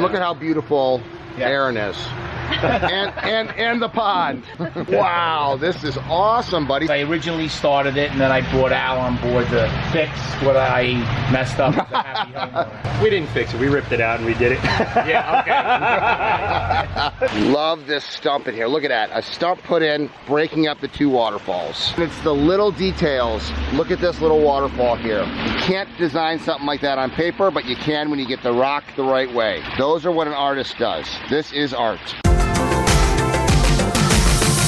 Look at how beautiful Aaron is. and the pond. Wow, this is awesome, buddy. I originally started it, and then I brought Al on board to fix what I messed up as a happy homeowner. We didn't fix it. We ripped it out and redid it. Yeah, okay. Love this stump in here. Look at that. A stump put in, breaking up the two waterfalls. And it's the little details. Look at this little waterfall here. You can't design something like that on paper, but you can when you get the rock the right way. Those are what an artist does. This is art.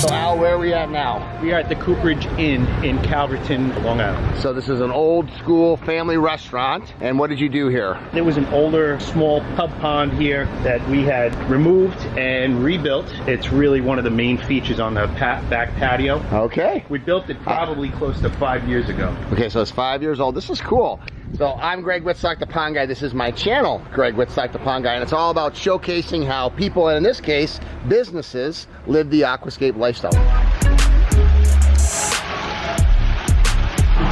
So Al, where are we at now? We are at the Cooperage Inn in Calverton, Long Island. So this is an old school family restaurant. And what did you do here? There was an older, small pub pond here that we had removed and rebuilt. It's really one of the main features on the back patio. Okay. We built it probably close to 5 years ago. Okay, so it's 5 years old. This is cool. So I'm Greg Wittstock, the Pond Guy. This is my channel, Greg Wittstock, the Pond Guy, and it's all about showcasing how people, and in this case, businesses, live the aquascape lifestyle.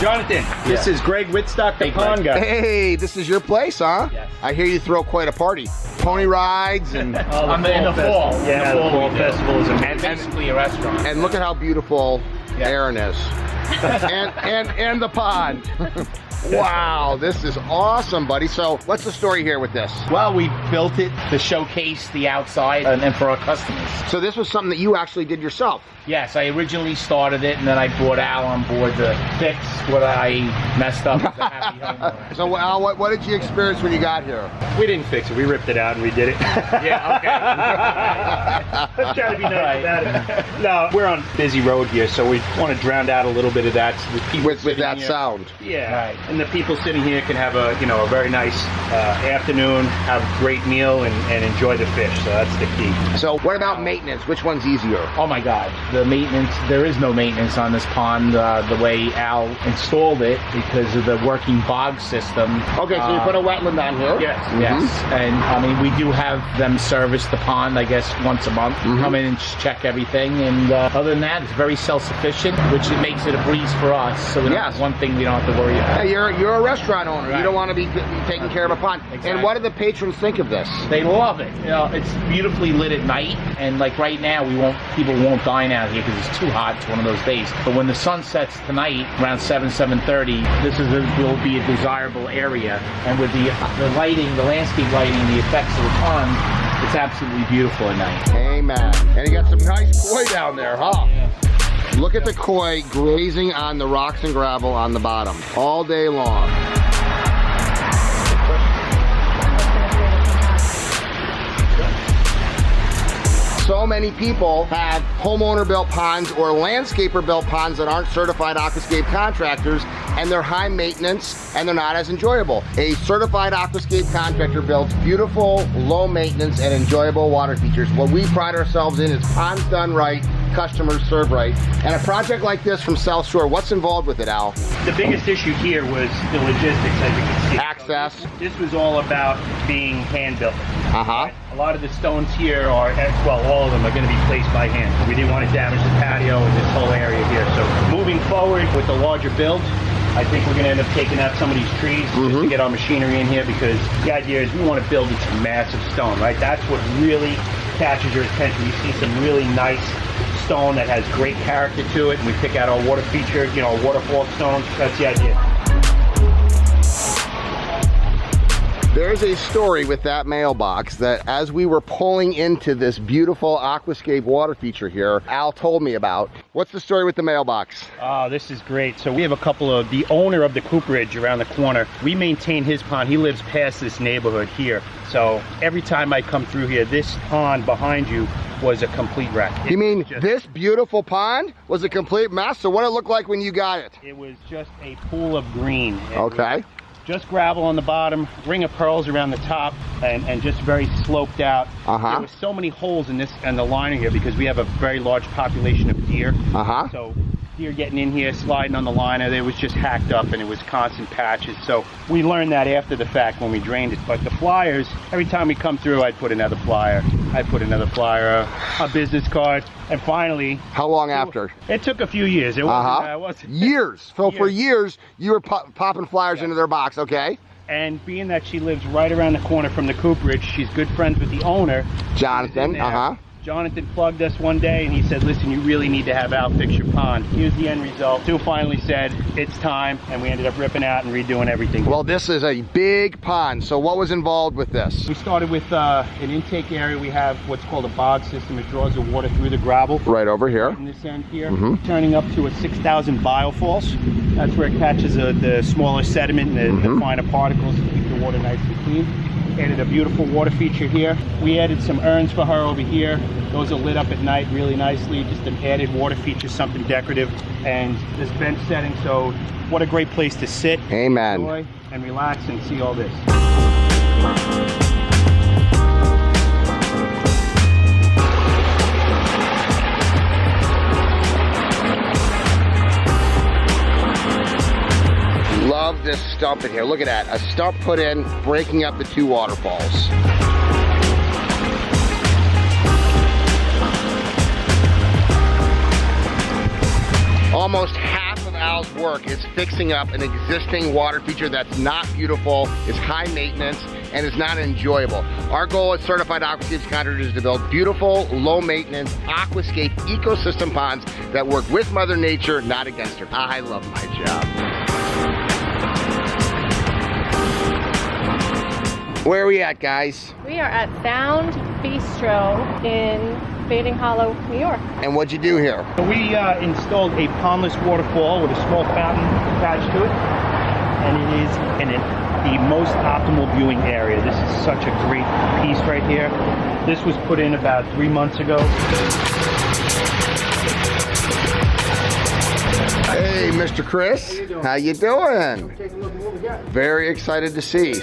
Jonathan, this is Greg Wittstock, the Pond Guy. Hey, this is your place, huh? Yes. I hear you throw quite a party. Pony rides and... in the fall. Yeah, the fall festival is basically a restaurant. And look at how beautiful Aaron is. and the pond. Wow, this is awesome, buddy. So what's the story here with this? Well, we built it to showcase the outside and for our customers. So this was something that you actually did yourself? Yes, I originally started it, and then I brought Al on board to fix what I messed up as a happy homeowner. So Al, what did you experience when you got here? We didn't fix it. We ripped it out and redid it. Yeah, okay. Let's try to be nice about it. No, we're on a busy road here, so we want to drown out a little bit of that. So the people With that here, sound. Yeah, right. And the people sitting here can have a very nice afternoon, have a great meal, and enjoy the fish. So that's the key. So what about maintenance? Which one's easier? Oh my God, the maintenance, there is no maintenance on this pond the way Al installed it because of the working bog system. Okay, so you put a wetland on here? Yes, yes. And I mean, we do have them service the pond, I guess, once a month. Come in and just check everything. And other than that, it's very self-sufficient, which it makes it a breeze for us. So that's one thing we don't have to worry about. Hey, you're a restaurant owner. Right. You don't want to be taking care of a pond. Exactly. And what do the patrons think of this? They love it. You know, it's beautifully lit at night. And like right now, people won't dine out here because it's too hot. It's one of those days. But when the sun sets tonight around 7:30, this will be a desirable area. And with the lighting, the landscape lighting, the effects of the pond, it's absolutely beautiful at night. Amen. And you got some nice koi down there, huh? Yeah. Look at the koi grazing on the rocks and gravel on the bottom all day long. So many people have homeowner-built ponds or landscaper-built ponds that aren't certified aquascape contractors, and they're high maintenance and they're not as enjoyable. A certified aquascape contractor builds beautiful, low maintenance, and enjoyable water features. What we pride ourselves in is ponds done right, customers served right. And a project like this from South Shore, what's involved with it, Al? The biggest issue here was the logistics, as you can see. Access. So this was all about being hand-built. Uh-huh. A lot of the stones here are, well, all of them are going to be placed by hand. We didn't want to damage the patio and this whole area here. So moving forward with the larger build, I think we're going to end up taking out some of these trees just to get our machinery in here, because the idea is we want to build this massive stone, right? That's what really catches your attention. You see some really nice stone that has great character to it, and we pick out our water feature, waterfall stones. That's the idea. There's a story with that mailbox that as we were pulling into this beautiful aquascape water feature here, Al told me about. What's the story with the mailbox? Oh, this is great. So we have a couple of, the owner of the Cooperage around the corner, we maintain his pond. He lives past this neighborhood here. So every time I come through here, this pond behind you was a complete wreck. You mean this beautiful pond was a complete mess? So what did it look like when you got it? It was just a pool of green. Okay. Just gravel on the bottom, ring of pearls around the top, and just very sloped out. There were so many holes in this and the liner here because we have a very large population of deer. So deer getting in here, sliding on the liner, it was just hacked up and it was constant patches. So we learned that after the fact when we drained it. But the flyers, every time we come through, I'd put another flyer. I'd put another flyer, a business card, and finally... How long after? It took a few years. It wasn't years. So years. for years, you were popping flyers into their box, okay? And being that she lives right around the corner from the Cooperage, she's good friends with the owner. Jonathan, Jonathan plugged us one day and he said, listen, you really need to have Al fix your pond. Here's the end result. Sue finally said, it's time, and we ended up ripping out and redoing everything. Well, this is a big pond, so what was involved with this? We started with an intake area. We have what's called a bog system. It draws the water through the gravel. Right over here. In this end here. Turning up to a 6,000 biofalls. That's where it catches the smaller sediment and the finer particles to keep the water nice and clean. Added a beautiful water feature here. We added some urns for her over here. Those are lit up at night really nicely. Just an added water feature, something decorative. And this bench setting, so what a great place to sit, Amen. enjoy, and relax and see all this. Love this stump in here. Look at that. A stump put in, breaking up the two waterfalls. Almost half of Al's work is fixing up an existing water feature that's not beautiful, is high maintenance, and is not enjoyable. Our goal as certified aquascapes contractors is to build beautiful, low maintenance, aquascape ecosystem ponds that work with Mother Nature, not against her. I love my job. Where are we at, guys? We are at Sound Bistro in Bathing Hollow, New York. And what'd you do here? We installed a pondless waterfall with a small fountain attached to it, and it is in the most optimal viewing area. This is such a great piece right here. This was put in about 3 months ago. Hey, Mr. Chris. How you doing? Take a look at what we got. Very excited to see.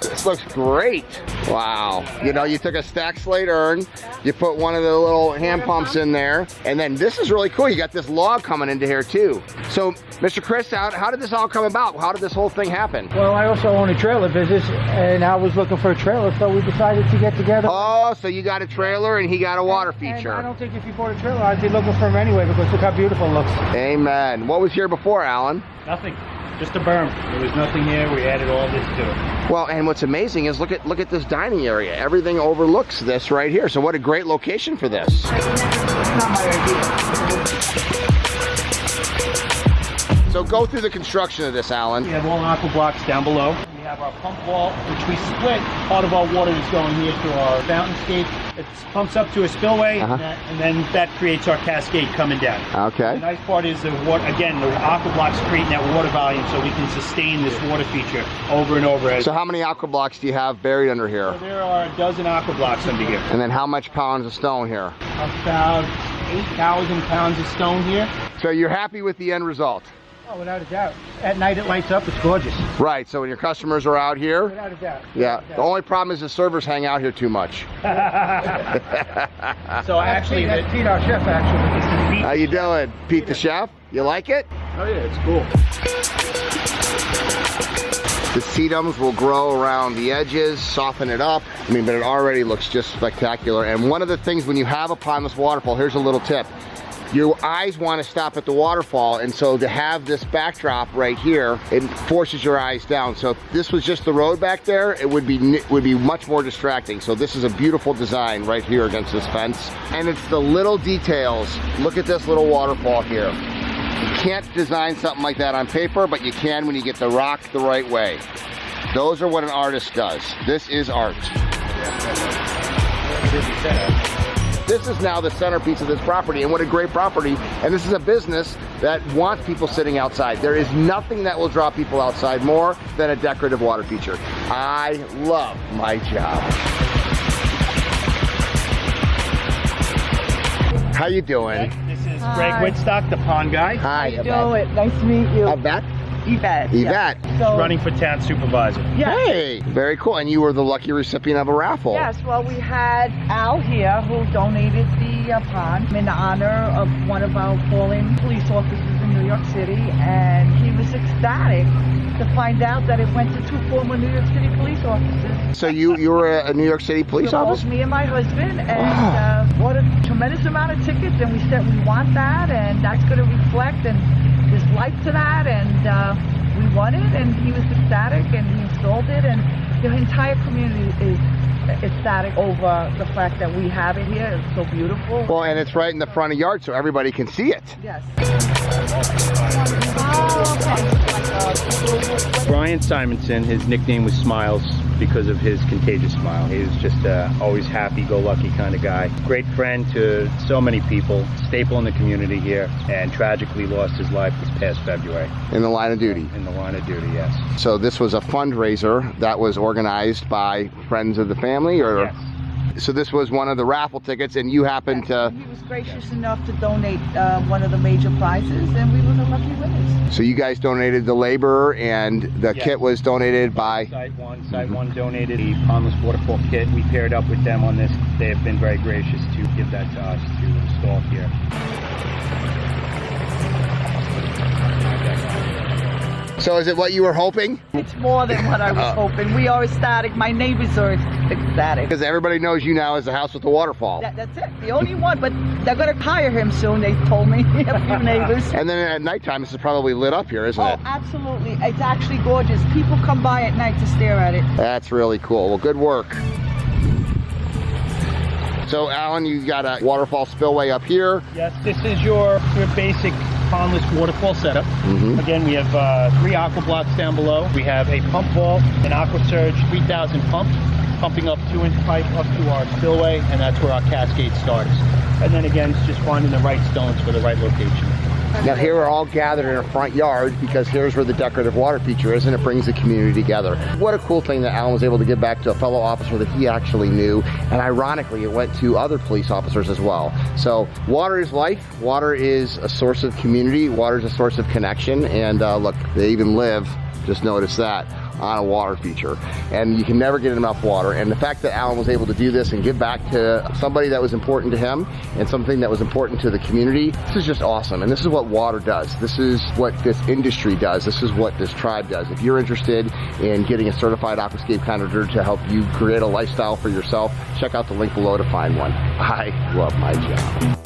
This looks great. Wow. You know, you took a stack slate urn, you put one of the little hand pumps in there, and then this is really cool. You got this log coming into here too. So, Mr. Chris, how did this all come about? How did this whole thing happen? Well, I also own a trailer business, and I was looking for a trailer, so we decided to get together. Oh, so you got a trailer and he got a water feature. And I don't think if you bought a trailer, I'd be looking for him anyway, because look how beautiful it looks. Amen. What was here before, Allan? Nothing. Just a berm. There was nothing here. We added all this to it. Well, and what's amazing is look at this dining area. Everything overlooks this right here. So what a great location for this. It's not my idea. So go through the construction of this, Allan. We have all aqua blocks down below. We have our pump wall, which we split. Part of our water is going here to our fountainscape. It pumps up to a spillway, and then that creates our cascade coming down. Okay. The nice part is the water, again, the aqua blocks create that water volume so we can sustain this water feature over and over. So how many aqua blocks do you have buried under here? So there are a dozen aqua blocks under here. And then how much pounds of stone here? About 8,000 pounds of stone here. So you're happy with the end result? Oh, without a doubt. At night it lights up, it's gorgeous. Right, so when your customers are out here? Without a doubt. Yeah, the only problem is the servers hang out here too much. So actually, that's Pete, our chef, actually. this is Pete. How you doing, Pete the chef? You like it? Oh yeah, it's cool. The sedums will grow around the edges, soften it up. I mean, but it already looks just spectacular. And one of the things when you have a pondless waterfall, here's a little tip. Your eyes want to stop at the waterfall, and so to have this backdrop right here, it forces your eyes down. So if this was just the road back there, it would be much more distracting. So this is a beautiful design right here against this fence. And it's the little details. Look at this little waterfall here. You can't design something like that on paper, but you can when you get the rock the right way. Those are what an artist does. This is art. This is now the centerpiece of this property, and what a great property. And this is a business that wants people sitting outside. There is nothing that will draw people outside more than a decorative water feature. I love my job. How you doing? This is Greg Wittstock, the pond guy. Hi, How you doing? Nice to meet you. Yvette? Yvette. Yvette. So, Running for town supervisor. yes. Hey, very cool. And you were the lucky recipient of a raffle. Yes, well, we had Al here who donated the pond in honor of one of our fallen police officers in New York City, and he was ecstatic to find out that it went to 2 former New York City police officers. So you were a New York City police Both officer? me and my husband, and what a tremendous amount of tickets, and we said we want that, and that's going to reflect, and there's light to that, and we wanted, and he was ecstatic, and he installed it, and the entire community is ecstatic over the fact that we have it here. It's so beautiful. Well, and it's right in the front of yard, so everybody can see it. Yes. Brian Simonson, his nickname was Smiles because of his contagious smile. He was just always happy-go-lucky kind of guy. Great friend to so many people, staple in the community here, and tragically lost his life this past February. In the line of duty. In the line of duty, yes. So this was a fundraiser that was organized by friends of the family, or? Yes. So this was one of the raffle tickets, and you happened to... He was gracious enough to donate one of the major prizes, and we were the lucky winners. So you guys donated the labor, and the Yes. kit was donated by... Site one donated the Pondless Waterfall kit. We paired up with them on this. They have been very gracious to give that to us to install here. So is it what you were hoping? It's more than what I was hoping. We are ecstatic. My neighbors are ecstatic. Because everybody knows you now as the house with the waterfall. That's it. The only one, but they're going to hire him soon, they told me, a few neighbors. And then at nighttime, this is probably lit up here, isn't Oh, it? absolutely. It's actually gorgeous. People come by at night to stare at it. That's really cool. Well, good work. So, Alan, you got a waterfall spillway up here. Yes, this is your basic pondless waterfall setup. Again, we have 3 aqua blocks down below. We have a pump wall, an aqua surge 3000 pump, pumping up 2-inch pipe up to our spillway, and that's where our cascade starts. And then again, it's just finding the right stones for the right location. Now here we're all gathered in a front yard because here's where the decorative water feature is, and it brings the community together. What a cool thing that Alan was able to give back to a fellow officer that he actually knew, and ironically it went to other police officers as well. So water is life, water is a source of community, water is a source of connection, and look, they even live, just notice that, on a water feature, and you can never get enough water. And the fact that Alan was able to do this and give back to somebody that was important to him and something that was important to the community, this is just awesome. And this is what water does. This is what this industry does. This is what this tribe does. If you're interested in getting a certified aquascape contractor to help you create a lifestyle for yourself, check out the link below to find one. I love my job.